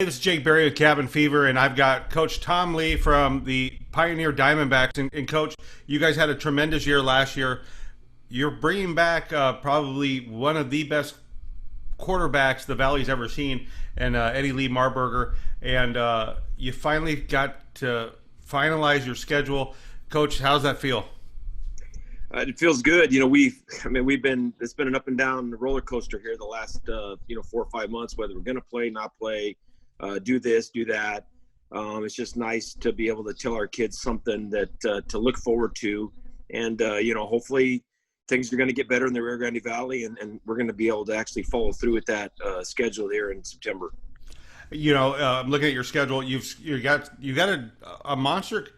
Hey, this is Jake Berry with Cabin Fever, and I've got Coach Tom Lee from the Pioneer Diamondbacks. And Coach, you guys had a tremendous year last year. You're bringing back probably one of the best quarterbacks the Valley's ever seen, and Eddie Lee Marburger. And you finally got to finalize your schedule. Coach, how's that feel? It feels good. It's been an up and down roller coaster here the last, 4 or 5 months, whether we're going to play, not play, do this, do that. It's just nice to be able to tell our kids something that to look forward to. And, hopefully things are going to get better in the Rio Grande Valley, and we're going to be able to actually follow through with that schedule there in September. I'm looking at your schedule. You got a monster,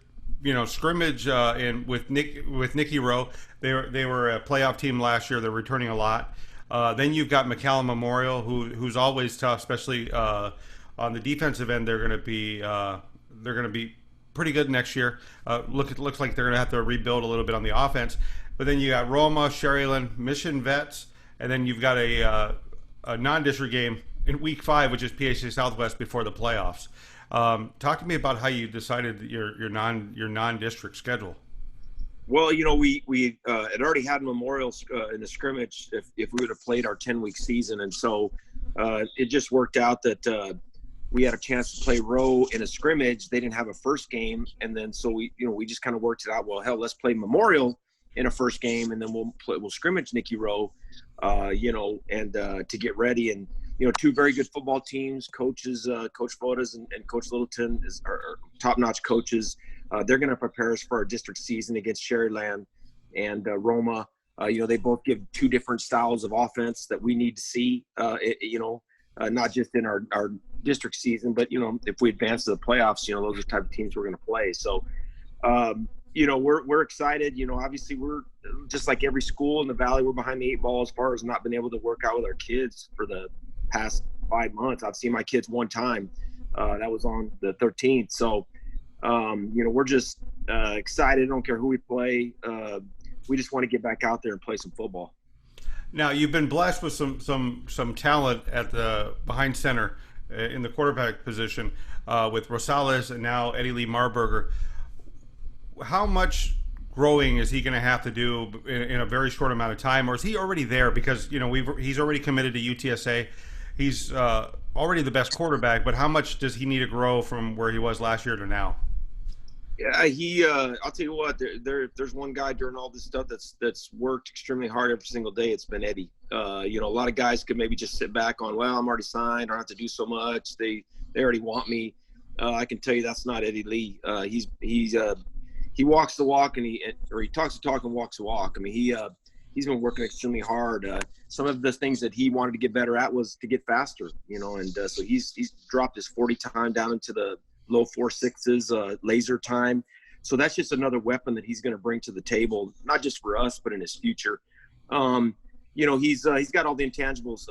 scrimmage in with Nicky Rowe. They were a playoff team last year. They're returning a lot. Then you've got McAllen Memorial, who's always tough, especially on the defensive end. They're going to be pretty good next year. Looks like they're going to have to rebuild a little bit on the offense. But then you got Roma, Sherryland, Mission Vets, and then you've got a non-district game in Week 5, which is PHA Southwest before the playoffs. Talk to me about how you decided your non-district schedule. Well, we had already had memorials in the scrimmage if we would have played our 10-week season, and so it just worked out that we had a chance to play Rowe in a scrimmage. They didn't have a first game, and then so we just kind of worked it out. Well, hell, let's play Memorial in a first game, and then we'll scrimmage Nicky Rowe, and to get ready. And two very good football teams, coaches, Coach Fodas and Coach Littleton are top-notch coaches. They're going to prepare us for our district season against Sherryland and Roma. They both give two different styles of offense that we need to see, not just in our district season, but, if we advance to the playoffs, those are the type of teams we're going to play. So, we're excited. Obviously we're just like every school in the Valley. We're behind the 8 ball as far as not being able to work out with our kids for the past 5 months. I've seen my kids one time. That was on the 13th. So, we're just excited. I don't care who we play. We just want to get back out there and play some football. Now you've been blessed with some talent at the behind center in the quarterback position with Rosales and now Eddie Lee Marburger. How much growing is he going to have to do in a very short amount of time, or is he already there? Because he's already committed to UTSA. He's already the best quarterback, but how much does he need to grow from where he was last year to now? Yeah, I'll tell you what. There's one guy during all this stuff that's worked extremely hard every single day. It's been Eddie. A lot of guys could maybe just sit back on, well, I'm already signed. I don't have to do so much. They already want me. I can tell you that's not Eddie Lee. He walks the walk and he talks the talk and walks the walk. I mean, he's been working extremely hard. Some of the things that he wanted to get better at was to get faster, and so he's dropped his 40 time down into the low 4.6s, laser time. So that's just another weapon that he's going to bring to the table, not just for us, but in his future. He's got all the intangibles.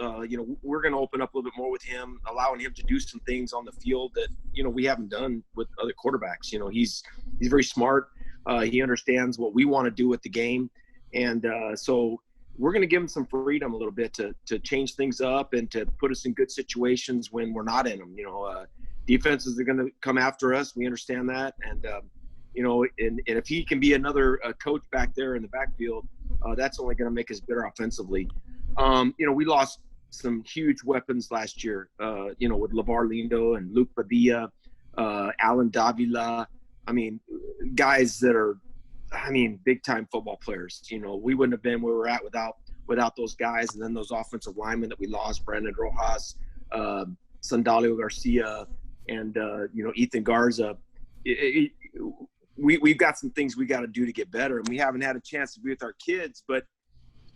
We're going to open up a little bit more with him, allowing him to do some things on the field that, we haven't done with other quarterbacks. He's very smart. He understands what we want to do with the game. And so we're going to give him some freedom a little bit to change things up and to put us in good situations when we're not in them. Defenses are going to come after us. We understand that. And, and if he can be another coach back there in the backfield, that's only going to make us better offensively. We lost some huge weapons last year, with LeVar Lindo and Luke Padilla, Alan Davila. I mean, guys that are, big-time football players. We wouldn't have been where we're at without those guys. And then those offensive linemen that we lost, Brandon Rojas, Sandalio Garcia, and, Ethan Garza. We've got some things we got to do to get better, and we haven't had a chance to be with our kids. But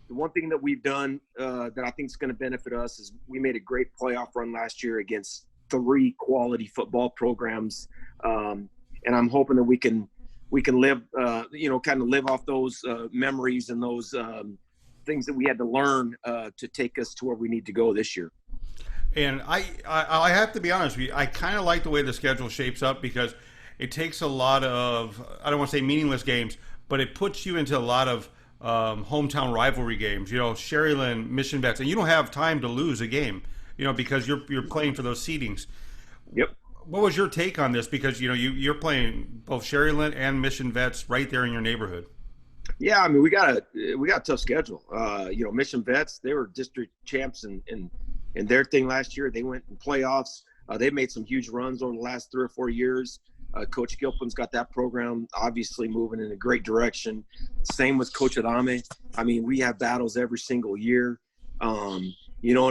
the one thing that we've done that I think is going to benefit us is we made a great playoff run last year against 3 quality football programs, and I'm hoping that we can live, kind of live off those memories and those things that we had to learn to take us to where we need to go this year. And I have to be honest with you, I kind of like the way the schedule shapes up because it takes a lot of, I don't want to say meaningless games, but it puts you into a lot of hometown rivalry games. Sherryland, Mission Vets, and you don't have time to lose a game, because you're playing for those seedings. Yep. What was your take on this? Because you're playing both Sherryland and Mission Vets right there in your neighborhood. Yeah, I mean we got a tough schedule. Mission Vets, they were district champs in their thing last year. They went in playoffs. They've made some huge runs over the last 3 or 4 years. Coach Gilpin's got that program obviously moving in a great direction. Same with Coach Adame. I mean, we have battles every single year. And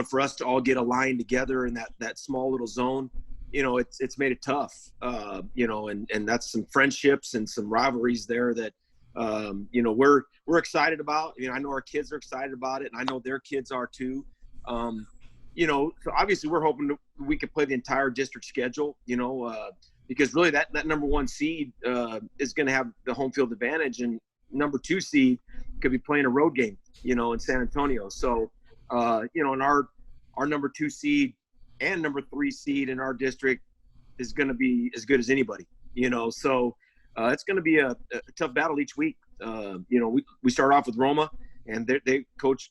for us to all get aligned together in that small little zone, it's made it tough. And that's some friendships and some rivalries there that we're excited about. I know our kids are excited about it, and I know their kids are too. So obviously we're hoping we can play the entire district schedule, because really that number 1 seed is going to have the home field advantage, and number 2 seed could be playing a road game, in San Antonio. So, and our number 2 seed and number 3 seed in our district is going to be as good as anybody, so it's going to be a tough battle each week. We start off with Roma, and they coach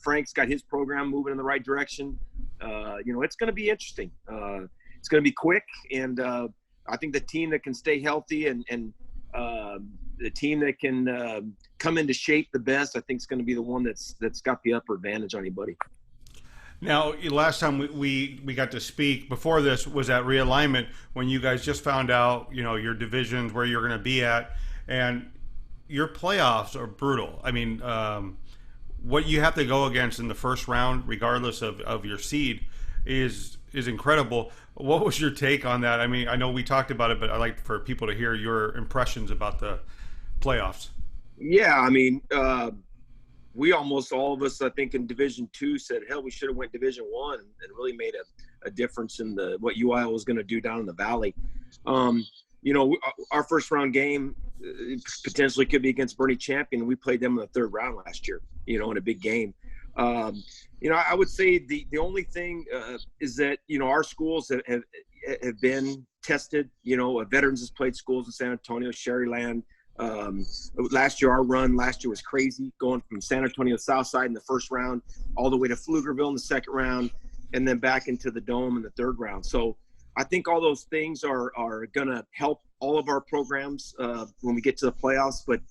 Frank's got his program moving in the right direction. It's going to be interesting. It's going to be quick, and I think the team that can stay healthy and the team that can come into shape the best, I think is going to be the one that's got the upper advantage on anybody. Now, last time we got to speak before this was at realignment when you guys just found out, your divisions, where you're going to be at, and your playoffs are brutal. I mean, what you have to go against in the first round, regardless of your seed, is incredible. What was your take on that? I mean, I know we talked about it, but I'd like for people to hear your impressions about the playoffs. Yeah, I mean, we almost all of us, I think, in Division II said, hell, we should have went Division I and really made a difference in what UIL was going to do down in the Valley. Our first round game potentially could be against Bernie Champion. We played them in the third round last year, in a big game. I would say the only thing is that, our schools have been tested. Veterans has played schools in San Antonio, Sherryland. Last year was crazy, going from San Antonio South Side in the first round all the way to Pflugerville in the second round, and then back into the Dome in the third round. So I think all those things are going to help all of our programs when we get to the playoffs. But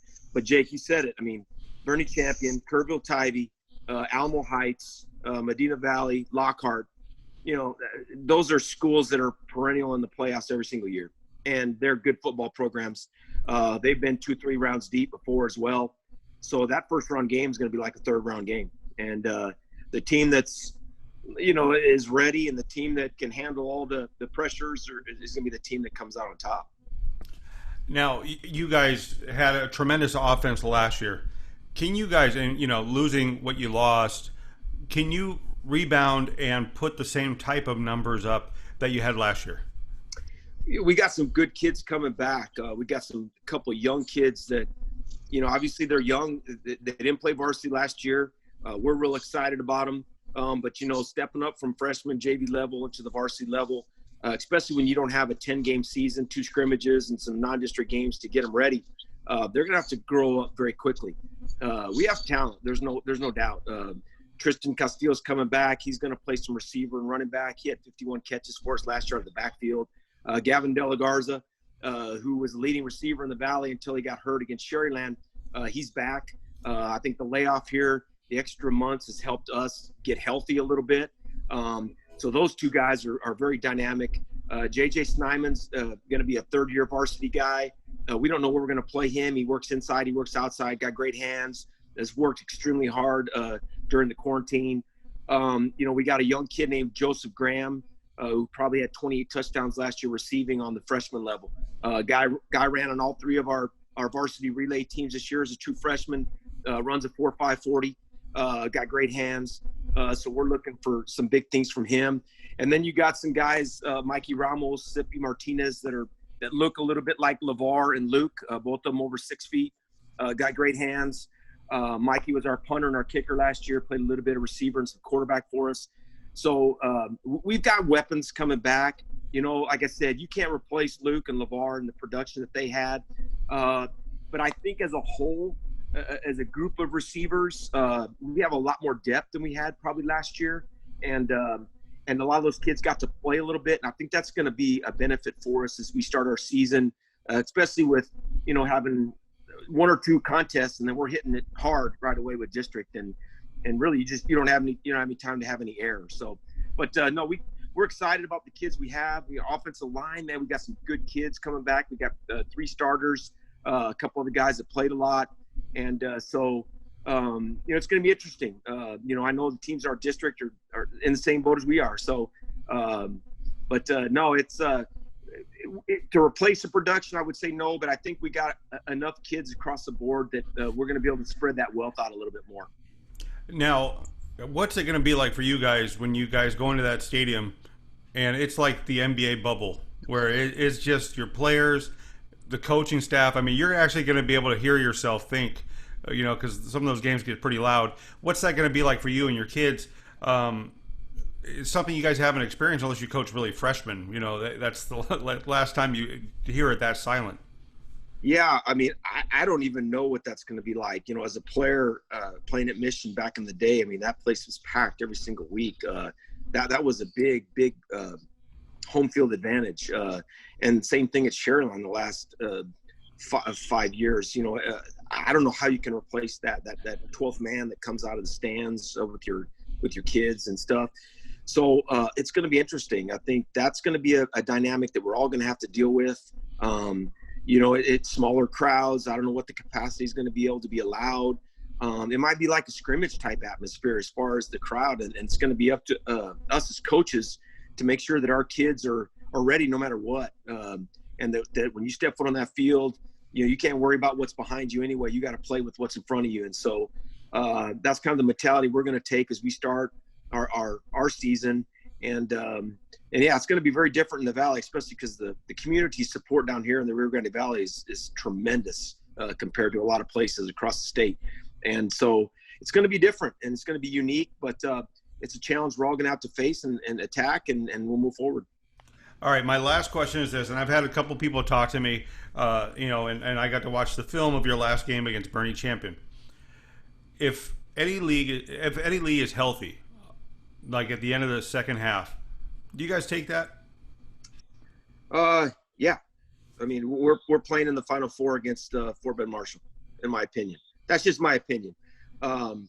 Jake, you said it. I mean, Bernie Champion, Kerrville Tivy, Alamo Heights, Medina Valley, Lockhart, those are schools that are perennial in the playoffs every single year, and they're good football programs. They've been 2-3 rounds deep before as well. So that first round game is going to be like a third round game. And the team that's, is ready, and the team that can handle all the pressures is going to be the team that comes out on top. Now, you guys had a tremendous offense last year. Can you guys, and losing what you lost, can you rebound and put the same type of numbers up that you had last year? We got some good kids coming back. We got a couple of young kids that, obviously they're young. They didn't play varsity last year. We're real excited about them. But, stepping up from freshman JV level into the varsity level, especially when you don't have a 10-game season, 2 scrimmages and some non-district games to get them ready, they're going to have to grow up very quickly. We have talent. There's no doubt. Tristan Castillo's coming back. He's going to play some receiver and running back. He had 51 catches for us last year out of the backfield. Gavin De La Garza, who was the leading receiver in the Valley until he got hurt against Sherryland, he's back. I think the layoff here, the extra months, has helped us get healthy a little bit. So those 2 guys are very dynamic. JJ Snyman's going to be a third-year varsity guy. We don't know where we're going to play him. He works inside, he works outside, got great hands, has worked extremely hard during the quarantine. We got a young kid named Joseph Graham, who probably had 28 touchdowns last year receiving on the freshman level. Guy ran on all 3 of our varsity relay teams this year as a true freshman, runs a 4.5 40, got great hands. So we're looking for some big things from him. And then you got some guys, Mikey Ramos, Sippy Martinez, that look a little bit like LeVar and Luke, both of them over 6 feet, got great hands. Mikey was our punter and our kicker last year, played a little bit of receiver and some quarterback for us. So we've got weapons coming back. Like I said, you can't replace Luke and LeVar and the production that they had. But I think as a whole, as a group of receivers, we have a lot more depth than we had probably last year. And, and a lot of those kids got to play a little bit. And I think that's going to be a benefit for us as we start our season, especially with, having one or two contests, and then we're hitting it hard right away with district. And really you don't have any time to have any errors. So, but no, we're excited about the kids we have. The offensive line, man, we got some good kids coming back. We got 3 starters, a couple of the guys that played a lot. And so, it's going to be interesting. I know the teams in our district are in the same boat as we are. So, no, it's to replace the production, I would say no, but I think we got enough kids across the board that we're going to be able to spread that wealth out a little bit more. Now, what's it going to be like for you guys when you guys go into that stadium and it's like the NBA bubble where it's just your players, the coaching staff? I mean, you're actually going to be able to hear yourself think, because some of those games get pretty loud. What's that going to be like for you and your kids? It's something you guys haven't experienced unless you coach really freshmen. That's the last time you hear it that silent. Yeah, I mean, I don't even know what that's going to be like. As a player playing at Mission back in the day, I mean, that place was packed every single week. That was a big home field advantage. And same thing at Sharon the last 5 years. I don't know how you can replace that 12th man that comes out of the stands with your kids and stuff. So it's going to be interesting. I think that's going to be a dynamic that we're all going to have to deal with. It's smaller crowds. I don't know what the capacity is going to be able to be allowed. It might be like a scrimmage type atmosphere as far as the crowd, and it's going to be up to us as coaches to make sure that our kids are ready no matter what. And that when you step foot on that field, you can't worry about what's behind you anyway. You got to play with what's in front of you. And so that's kind of the mentality we're going to take as we start our season. And yeah, it's going to be very different in the Valley, especially because the community support down here in the Rio Grande Valley is tremendous compared to a lot of places across the state. And so it's going to be different and it's going to be unique, but it's a challenge we're all going to have to face and attack, and we'll move forward. All right, my last question is this, and I've had a couple people talk to me, and I got to watch the film of your last game against Bernie Champion. If Eddie Lee is healthy, like at the end of the second half, do you guys take that? Yeah. I mean, we're playing in the Final Four against Fort Bend Marshall, in my opinion. That's just my opinion. That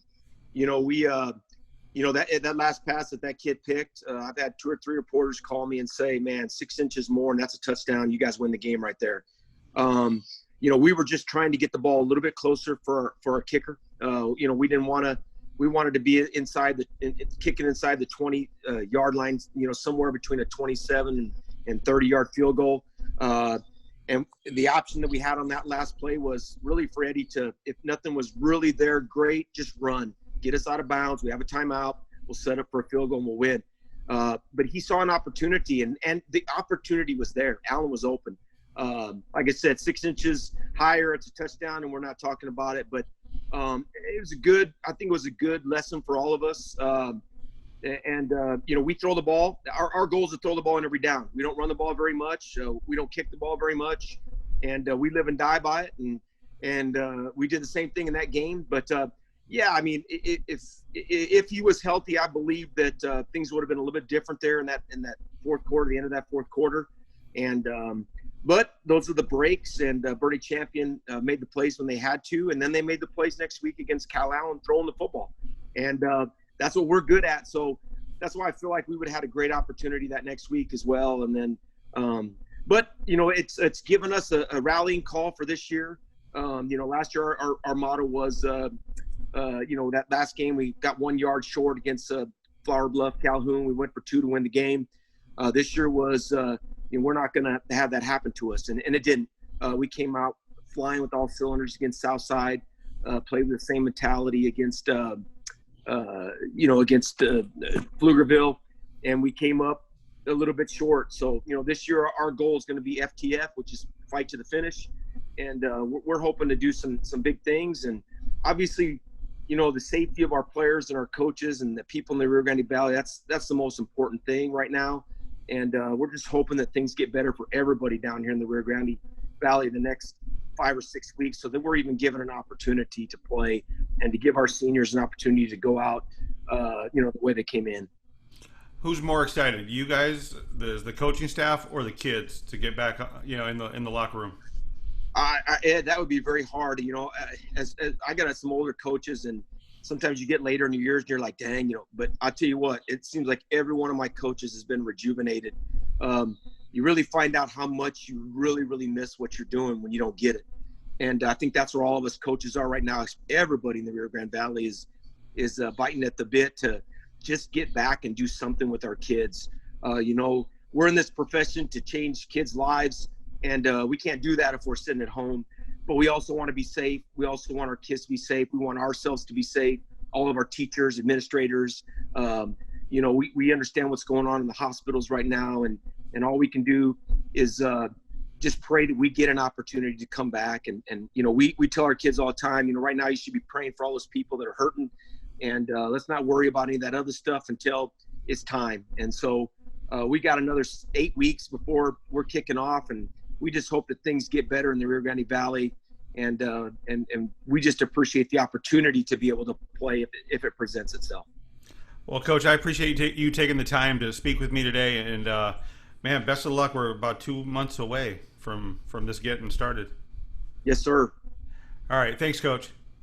last pass that kid picked, I've had 2 or 3 reporters call me and say, man, 6 inches more, and that's a touchdown. You guys win the game right there. We were just trying to get the ball a little bit closer for our kicker. We wanted to be kicking inside the 20 yard line, somewhere between a 27 and 30 yard field goal. And the option that we had on that last play was really for Eddie to, if nothing was really there, great, just run, get us out of bounds. We have a timeout. We'll set up for a field goal and we'll win. But he saw an opportunity, and the opportunity was there. Allen was open. Like I said, 6 inches higher, it's a touchdown, and we're not talking about it. But it was a good lesson for all of us. We throw the ball. Our goal is to throw the ball in every down. We don't run the ball very much. We don't kick the ball very much, and we live and die by it. And we did the same thing in that game. But yeah, I mean, if he was healthy, I believe that things would have been a little bit different there in that fourth quarter, the end of that fourth quarter. And but those are the breaks, and Bernie Champion made the plays when they had to, and then they made the plays next week against Cal Allen throwing the football. And that's what we're good at. So that's why I feel like we would have had a great opportunity that next week as well. And then, but it's given us a rallying call for this year. Last year our motto was, that last game we got 1 yard short against Flower Bluff Calhoun. We went for 2 to win the game. This year was, we're not going to have that happen to us. And it didn't. We came out flying with all cylinders against Southside, played with the same mentality against Pflugerville, and we came up a little bit short. So, this year our goal is going to be FTF, which is fight to the finish. And we're hoping to do some big things. And obviously, the safety of our players and our coaches and the people in the Rio Grande Valley, that's the most important thing right now. And we're just hoping that things get better for everybody down here in the Rio Grande Valley the next 5 or 6 weeks, so that we're even given an opportunity to play and to give our seniors an opportunity to go out, the way they came in. Who's more excited, you guys, the coaching staff, or the kids to get back, in the locker room? Ed, that would be very hard. As I got some older coaches, and sometimes you get later in the years and you're like, dang, But I'll tell you what, it seems like every one of my coaches has been rejuvenated. You really find out how much you really, really miss what you're doing when you don't get it. And I think that's where all of us coaches are right now. Everybody in the Rio Grande Valley is biting at the bit to just get back and do something with our kids. We're in this profession to change kids' lives. And we can't do that if we're sitting at home. But we also want to be safe. We also want our kids to be safe. We want ourselves to be safe. All of our teachers, administrators. We understand what's going on in the hospitals right now. And all we can do is just pray that we get an opportunity to come back. And we tell our kids all the time, right now you should be praying for all those people that are hurting. And let's not worry about any of that other stuff until it's time. And so we got another 8 weeks before we're kicking off. And we just hope that things get better in the Rio Grande Valley, and we just appreciate the opportunity to be able to play if it presents itself. Well, Coach, I appreciate you taking the time to speak with me today, and man, best of luck. We're about 2 months away from this getting started. Yes, sir. All right, thanks, Coach.